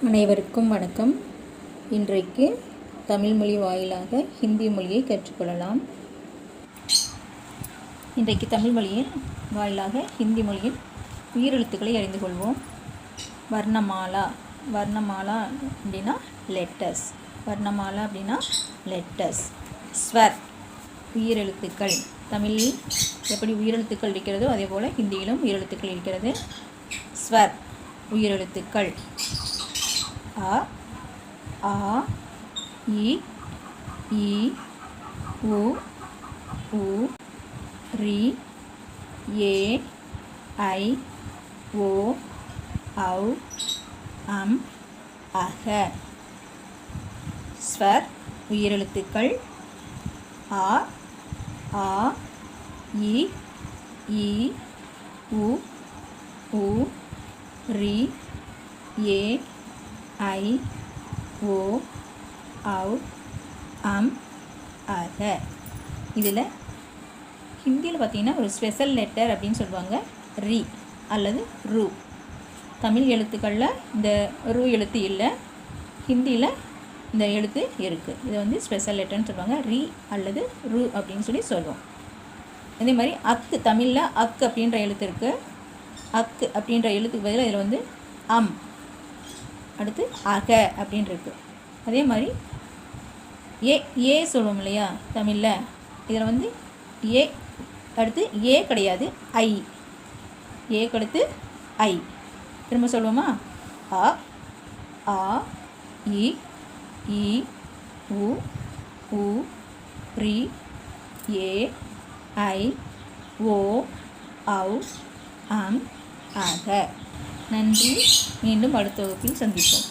அனைவருக்கும் வணக்கம். இன்றைக்கு தமிழ் மொழி வாயிலாக ஹிந்தி மொழியை கற்றுக்கொள்ளலாம். இன்றைக்கு தமிழ் மொழியின் வாயிலாக ஹிந்தி மொழியின் உயிரெழுத்துக்களை அறிந்து கொள்வோம். வர்ணமாலா. வர்ணமாலா அப்படின்னா லெட்டர்ஸ். வர்ணமாலா அப்படின்னா லெட்டர்ஸ். ஸ்வர் உயிரெழுத்துக்கள். தமிழில் எப்படி உயிரெழுத்துக்கள் இருக்கிறதோ அதே போல் ஹிந்தியிலும் உயிரெழுத்துக்கள் இருக்கிறது. ஸ்வர் உயிரெழுத்துக்கள். அ ஆ இ ஈ உ ஊ ரி ஏ ஐ ஓ ஔ அம் அக. ஸ்வர் உயிரெழுத்துக்கள். அ ஆ இ ஈ உ ஊ ரி ஏ ஐ ஓ ஔ அம் அக. இதில் ஹிந்தியில் பார்த்திங்கன்னா ஒரு ஸ்பெஷல் லெட்டர் அப்படின்னு சொல்லுவாங்க ரி அல்லது ரு. தமிழ் எழுத்துக்களில் இந்த ரு எழுத்து இல்லை, ஹிந்தியில் இந்த எழுத்து இருக்குது. இதை வந்து ஸ்பெஷல் லெட்டர்னு சொல்லுவாங்க. ரி அல்லது ரு அப்படின்னு சொல்லுவோம். அதே மாதிரி அக்கு. தமிழில் அக்கு அப்படின்ற எழுத்து இருக்குது. அக்கு அப்படின்ற எழுத்துக்கு பதிலாக இதில் வந்து அம், அடுத்து அக அப்படின்னு இருக்குது. அதே மாதிரி ஏ சொல்லுவோம் இல்லையா தமிழில், இதில் வந்து ஏ அடுத்து ஏ கிடையாது, ஐ. ஏக்கு அடுத்து ஐ. திரும்ப சொல்லுவோமா? அ ஆ இ ஈ உ ஊ ரி ஏ ஐ ஓ ஔ அம் அக. நன்றி. மீண்டும் அடுத்த வகுப்பில் சந்திப்போம்.